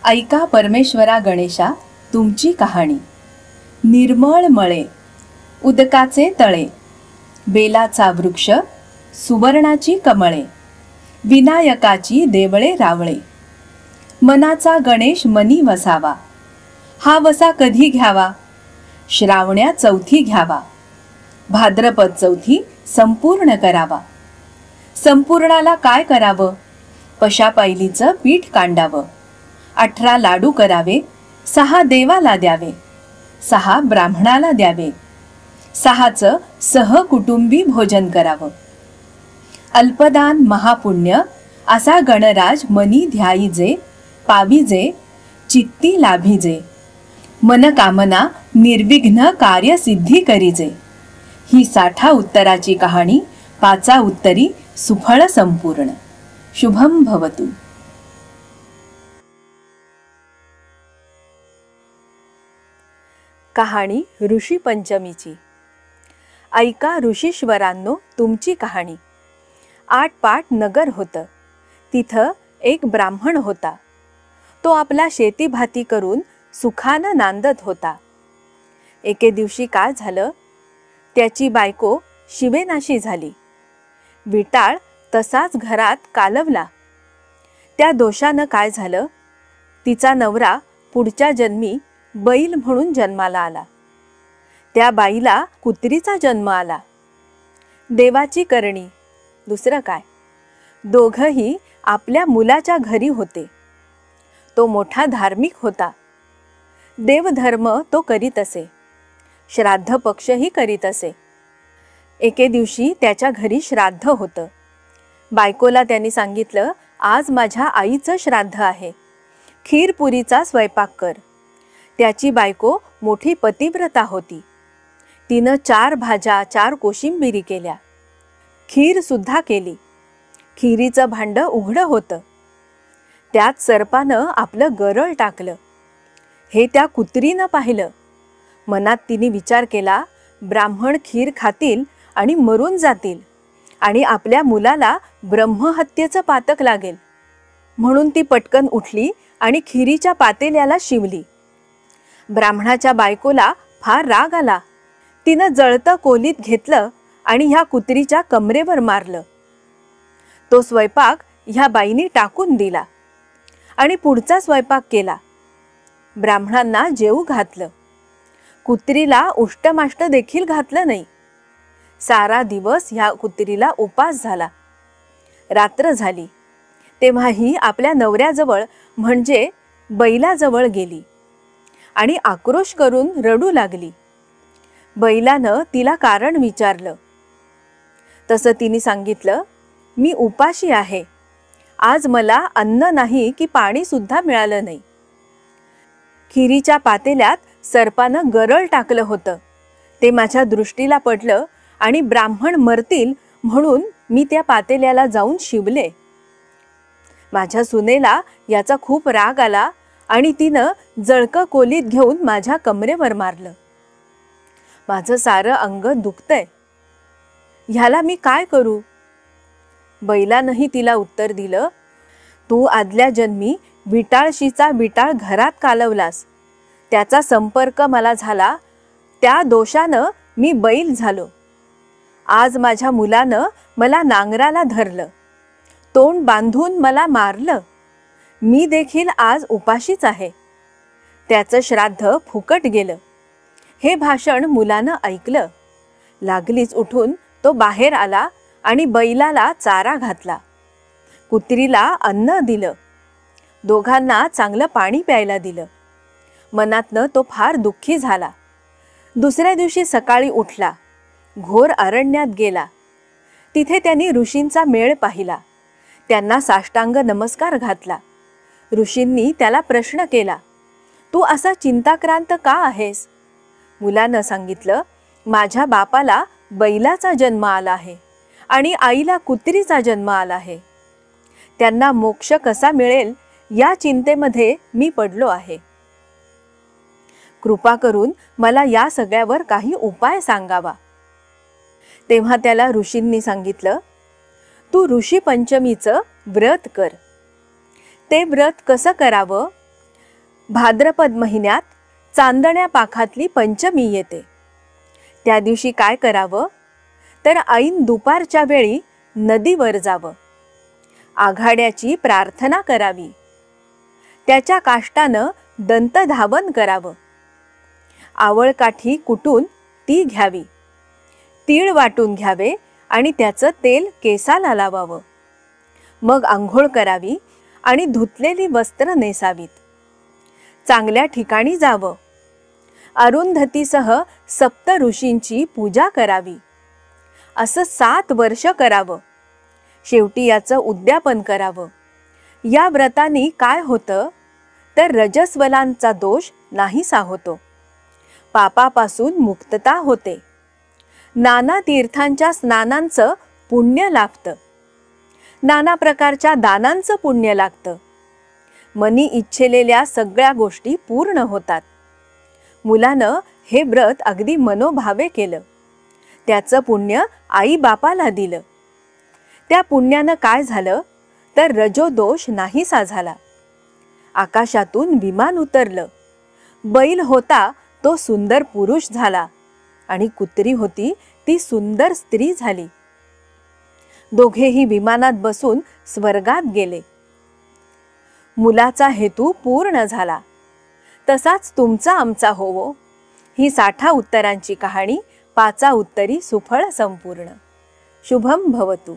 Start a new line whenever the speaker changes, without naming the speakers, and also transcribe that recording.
ऐका परमेश्वरा गणेशा तुमची कहाणी। निर्मळ मळे, उदकाचे तळे, बेलाचा वृक्ष, सुवर्णाची कमळे, विनायकाची देवळे रावळे। मनाचा गणेश मनी वसावा, हा वसा कधी घ्यावा? श्रावण्या चौथी घ्यावा, भाद्रपद चौथी संपूर्ण करावा। संपूर्णाला काय करावं? पशापायलीचं पीठ कांडावं, 18 लाडू करावे, 6 देवाला द्यावे, 6 ब्राह्मणाला द्यावे, 6चं सहकुटुंबी भोजन करावं। अल्पदान महापुण्य असा गणराज मनी ध्याईजे, पाविजे चित्ती लाभिजे। मनकामना निर्विघ्न कार्य सिद्धी करीजे। ही 60 उत्तराची कहाणी 5 उत्तरी सुफळ संपूर्ण। शुभम भवतु। कहाणी ऋषी पंचमीची। ऐका ऋषीश्वरांनो तुमची कहाणी। 8 पाट नगर होतं। तिथं एक ब्राह्मण होता। तो आपला शेतीभाती करून सुखानं नांदत होता। एके दिवशी काय झालं? त्याची बायको शिवेनाशी झाली। विटाळ तसाच घरात कालवला। त्या दोषानं काय झालं? तिचा नवरा पुढच्या जन्मी बैल म्हणून जन्माला आला। त्या बाईला कुत्रीचा जन्म आला। देवाची करणी, दुसरं काय? दोघंही आपल्या मुलाच्या घरी होते। तो मोठा धार्मिक होता। देवधर्म तो करीत असे, श्राद्ध पक्षही करीत असे। एके दिवशी त्याच्या घरी श्राद्ध होतं। बायकोला त्यांनी सांगितलं, आज माझ्या आईचं श्राद्ध आहे, खीरपुरीचा स्वयंपाक कर। त्याची बायको मोठी पतिव्रता होती। तिनं 4 भाज्या 4 कोशिंबिरी केल्या, खीर सुद्धा केली। खिरीचं भांड उघडं होतं। त्यात सर्पानं आपलं गरळ टाकलं। हे त्या कुत्रीनं पाहिलं। मनात तिने विचार केला, ब्राह्मण खीर खातील आणि मरून जातील आणि आपल्या मुलाला ब्रह्महत्येचं पातक लागेल। म्हणून ती पटकन उठली आणि खिरीच्या पातेल्याला शिवली। ब्राह्मणाच्या बायकोला फार राग आला। तिनं जळतं कोलीत घेतलं आणि ह्या कुत्रीच्या कमरेवर मारलं। तो स्वयंपाक ह्या बाईनी टाकून दिला आणि पुढचा स्वयंपाक केला। ब्राह्मणांना जेवू घातलं। कुत्रीला उष्टमाष्ट देखील घातलं नाही। सारा दिवस ह्या कुत्रीला उपास झाला। रात्र झाली तेव्हा ही आपल्या नवऱ्याजवळ म्हणजे बैलाजवळ गेली आणि आक्रोश करून रडू लागली। बैलानं तिला कारण विचारलं। तसं तिने सांगितलं, मी उपाशी आहे, आज मला अन्न नाही की पाणी सुद्धा मिळालं नाही। खिरीच्या पातेल्यात सर्पानं गरळ टाकलं होतं, ते माझ्या दृष्टीला पडलं आणि ब्राह्मण मरतील म्हणून मी त्या पातेल्याला जाऊन शिवले। माझ्या सुनेला याचा खूप राग आला आणि तिनं जळकं कोलीत घेऊन माझ्या कमरेवर मारलं। माझं सारं अंग दुखतंय, ह्याला मी काय करू? बैलानंही तिला उत्तर दिलं, तू आदल्या जन्मी विटाळशीचा विटाळ घरात कालवलास, त्याचा संपर्क मला झाला, त्या दोषानं मी बैल झालो। आज माझ्या मुलानं मला नांगराला धरलं, तोंड बांधून मला मारलं, मी देखील आज उपाशीच आहे। त्याचं श्राद्ध फुकट गेलं। हे भाषण मुलानं ऐकलं। लागलीच उठून तो बाहेर आला आणि बैलाला चारा घातला, कुत्रीला अन्न दिलं, दोघांना चांगलं पाणी प्यायला दिलं। मनातनं तो फार दुःखी झाला। दुसऱ्या दिवशी सकाळी उठला, घोर अरण्यात गेला। तिथे त्यांनी ऋषींचा मेळ पाहिला। त्यांना साष्टांग नमस्कार घातला। ऋषींनी त्याला प्रश्न केला, तू असा चिंताक्रांत का आहेस? मुलानं सांगितलं, माझ्या बापाला बैलाचा जन्म आला आहे आणि आईला कुत्रीचा जन्म आला आहे। त्यांना मोक्ष कसा मिळेल या चिंतेमध्ये मी पडलो आहे। कृपा करून मला या सगळ्यावर काही उपाय सांगावा। तेव्हा त्याला ऋषींनी सांगितलं, तू ऋषी पंचमीचं व्रत कर। ते व्रत कसं करावं? भाद्रपद महिन्यात चांदण्या पाखातली पंचमी येते. त्या दिवशी काय करावं तर ऐन दुपारच्या वेळी नदीवर जावं. आघाड्याची प्रार्थना करावी. त्याच्या काष्टानं दंतधावन करावं. आवळकाठी कुटून ती घ्यावी. तीळ वाटून घ्यावे आणि त्याचं तेल केसाला लावावं. मग आंघोळ करावी आणि धुतलेली वस्त्र नेसावीत. चांगल्या ठिकाणी जावं. अरुंधतीसह सप्त ऋषींची पूजा करावी. असं 7 वर्ष करावं. शेवटी याचं उद्यापन करावं. या व्रतानी काय होतं तर रजस्वलांचा दोष नाहीसा होतो. पापापासून मुक्तता होते. नाना तीर्थांच्या स्नानांचं पुण्य लाभतं. नाना प्रकारच्या दानांचं पुण्य लागतं. मनी इच्छिलेल्या सगळ्या गोष्टी पूर्ण होतात. मुलानं हे व्रत अगदी मनोभावे केलं. त्याचं पुण्य आई बापाला दिलं. त्या पुण्यानं काय झालं तर रजोदोष नाहीसा झाला. आकाशातून विमान उतरलं. बैल होता तो सुंदर पुरुष झाला आणि कुत्री होती ती सुंदर स्त्री झाली. दोघेही विमानात बसून स्वर्गात गेले. मुलाचा हेतू पूर्ण झाला. तसाच तुमचा आमचा होवो. ही 60 उत्तरांची कहाणी 5 उत्तरी सुफळ संपूर्ण. शुभम भवतु.